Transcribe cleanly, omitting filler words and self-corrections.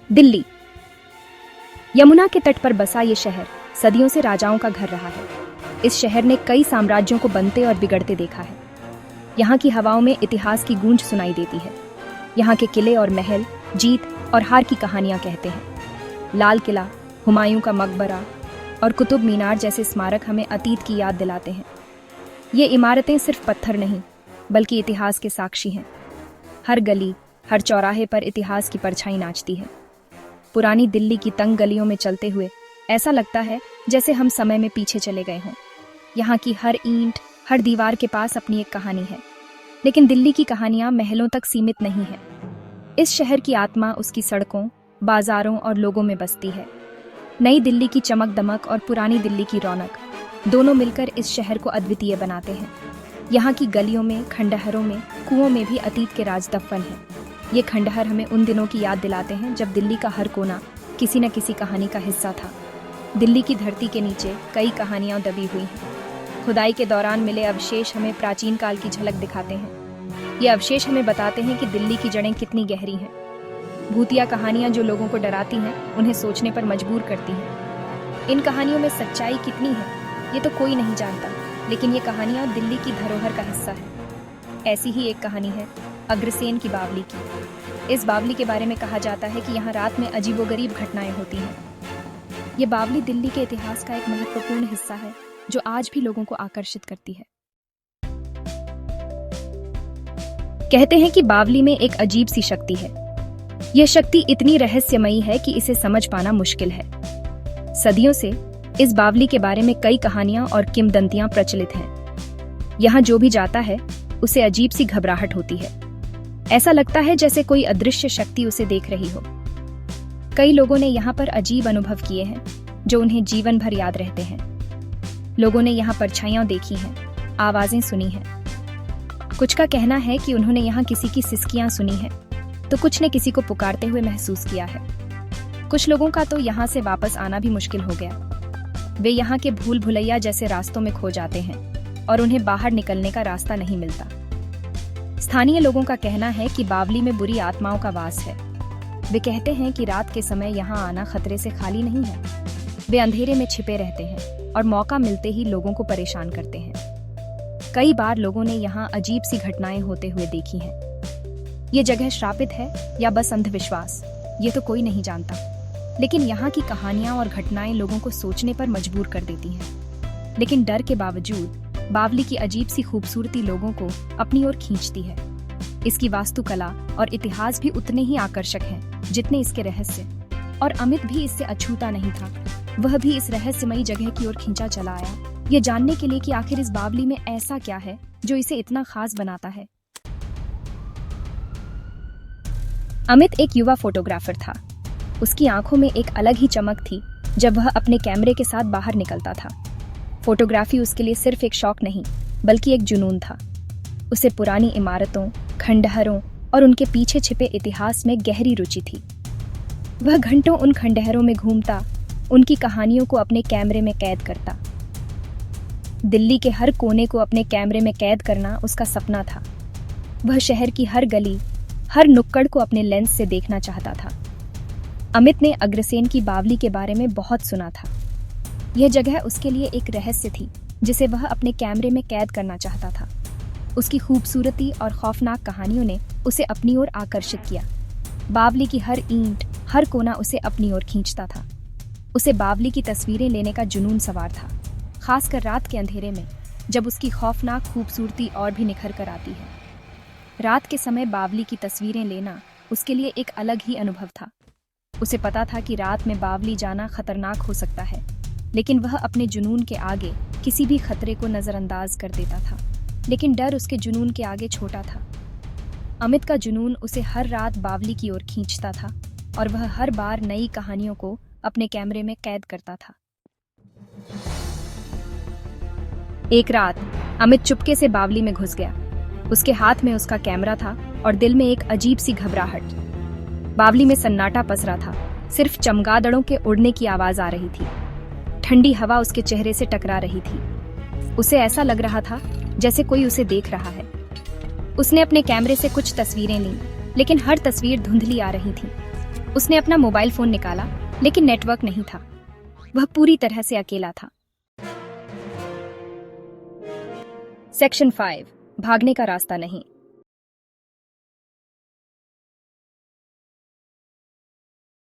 दिल्ली। यमुना के तट पर बसा ये शहर सदियों से राजाओं का घर रहा है। इस शहर ने कई साम्राज्यों को बनते और बिगड़ते देखा है। यहाँ की हवाओं में इतिहास की गूंज सुनाई देती है। यहाँ के किले और महल जीत और हार की कहानियां कहते हैं। लाल किला, हुमायूं का मकबरा और कुतुब मीनार जैसे स्मारक हमें अतीत की याद दिलाते हैं। ये इमारतें सिर्फ पत्थर नहीं बल्कि इतिहास के साक्षी हैं। हर गली, हर चौराहे पर इतिहास की परछाई नाचती है। पुरानी दिल्ली की तंग गलियों में चलते हुए ऐसा लगता है जैसे हम समय में पीछे चले गए हों। यहाँ की हर ईंट, हर दीवार के पास अपनी एक कहानी है। लेकिन दिल्ली की कहानियां महलों तक सीमित नहीं है। इस शहर की आत्मा उसकी सड़कों, बाजारों और लोगों में बसती है। नई दिल्ली की चमक दमक और पुरानी दिल्ली की रौनक दोनों मिलकर इस शहर को अद्वितीय बनाते हैं। यहाँ की गलियों में, खंडहरों में, कुओं में भी अतीत के राज दफन हैं। ये खंडहर हमें उन दिनों की याद दिलाते हैं जब दिल्ली का हर कोना किसी न किसी कहानी का हिस्सा था। दिल्ली की धरती के नीचे कई कहानियां दबी हुई हैं। खुदाई के दौरान मिले अवशेष हमें प्राचीन काल की झलक दिखाते हैं। ये अवशेष हमें बताते हैं कि दिल्ली की जड़ें कितनी गहरी हैं। भूतिया कहानियां जो लोगों को डराती हैं, उन्हें सोचने पर मजबूर करती हैं। इन कहानियों में सच्चाई कितनी है ये तो कोई नहीं जानता, लेकिन ये कहानियां दिल्ली की धरोहर का हिस्सा है। ऐसी ही एक कहानी है अग्रसेन की बावली की। इस बावली के बारे में कहा जाता है कि यहाँ रात में अजीबोगरीब घटनाएं होती हैं। ये बावली दिल्ली के इतिहास का एक महत्वपूर्ण हिस्सा है जो आज भी लोगों को आकर्षित करती है। कहते हैं कि बावली में एक अजीब सी शक्ति है। यह शक्ति इतनी रहस्यमयी है कि इसे समझ पाना मुश्किल है। सदियों से इस बावली के बारे में कई कहानियां और किंवदंतियां प्रचलित हैं। यहाँ जो भी जाता है उसे अजीब सी घबराहट होती है। ऐसा लगता है जैसे कोई अदृश्य शक्ति उसे देख रही हो। कई लोगों ने यहाँ पर अजीब अनुभव किए हैं जो उन्हें जीवन भर याद रहते हैं। लोगों ने यहाँ परछाइयां देखी हैं, आवाजें सुनी हैं। कुछ का कहना है कि उन्होंने यहाँ किसी की सिसकियां सुनी हैं, तो कुछ ने किसी को पुकारते हुए महसूस किया है। कुछ लोगों का तो यहाँ से वापस आना भी मुश्किल हो गया। वे यहाँ के भूल भुलैया जैसे रास्तों में खो जाते हैं और उन्हें बाहर निकलने का रास्ता नहीं मिलता। स्थानीय लोगों का कहना है कि बावली में बुरी आत्माओं का वास है। वे कहते हैं कि रात के समय यहाँ आना खतरे से खाली नहीं है। वे अंधेरे में छिपे रहते हैं और मौका मिलते ही लोगों को परेशान करते हैं। कई बार लोगों ने यहाँ अजीब सी घटनाएं होते हुए देखी हैं। ये जगह श्रापित है या बस अंधविश्वास, ये तो कोई नहीं जानता। लेकिन यहाँ की कहानियां और घटनाएं लोगों को सोचने पर मजबूर कर देती हैं। लेकिन डर के बावजूद बावली की अजीब सी खूबसूरती लोगों को अपनी ओर खींचती है। इसकी वास्तुकला और इतिहास भी उतने ही आकर्षक हैं जितने इसके रहस्य। और अमित भी इससे अछूता नहीं था। वह भी इस रहस्यमयी जगह की ओर खींचा चला आया, ये जानने के लिए कि आखिर इस बावली में ऐसा क्या है जो इसे इतना खास बनाता है। अमित एक युवा फोटोग्राफर था। उसकी आंखों में एक अलग ही चमक थी जब वह अपने कैमरे के साथ बाहर निकलता था। फोटोग्राफी उसके लिए सिर्फ एक शौक नहीं बल्कि एक जुनून था। उसे पुरानी इमारतों, खंडहरों और उनके पीछे छिपे इतिहास में गहरी रुचि थी। वह घंटों उन खंडहरों में घूमता, उनकी कहानियों को अपने कैमरे में कैद करता। दिल्ली के हर कोने को अपने कैमरे में कैद करना उसका सपना था। वह शहर की हर गली, हर नुक्कड़ को अपने लेंस से देखना चाहता था। अमित ने अग्रसेन की बावली के बारे में बहुत सुना था। यह जगह उसके लिए एक रहस्य थी जिसे वह अपने कैमरे में कैद करना चाहता था। उसकी खूबसूरती और खौफनाक कहानियों ने उसे अपनी ओर आकर्षित किया। बावली की हर ईंट, हर कोना उसे अपनी ओर खींचता था। उसे बावली की तस्वीरें लेने का जुनून सवार था, खासकर रात के अंधेरे में जब उसकी खौफनाक खूबसूरती और भी निखर कर आती है। रात के समय बावली की तस्वीरें लेना उसके लिए एक अलग ही अनुभव था। उसे पता था कि रात में बावली जाना खतरनाक हो सकता है, लेकिन वह अपने जुनून के आगे किसी भी खतरे को नजरअंदाज कर देता था। लेकिन डर उसके जुनून के आगे छोटा था। अमित का जुनून उसे हर रात बावली की ओर खींचता था और वह हर बार नई कहानियों को अपने कैमरे में कैद करता था। एक रात अमित चुपके से बावली में घुस गया। उसके हाथ में उसका कैमरा था और दिल में एक अजीब सी घबराहट। बावली में सन्नाटा पसरा था, सिर्फ चमगादड़ों के उड़ने की आवाज आ रही थी। ठंडी हवा उसके चेहरे से टकरा रही थी। उसे ऐसा लग रहा था जैसे कोई उसे देख रहा है। उसने अपने कैमरे से कुछ तस्वीरें लीं, लेकिन हर तस्वीर धुंधली आ रही थी। उसने अपना मोबाइल फोन निकाला, लेकिन नेटवर्क नहीं था। वह पूरी तरह से अकेला था। सेक्शन 5, भागने का रास्ता नहीं।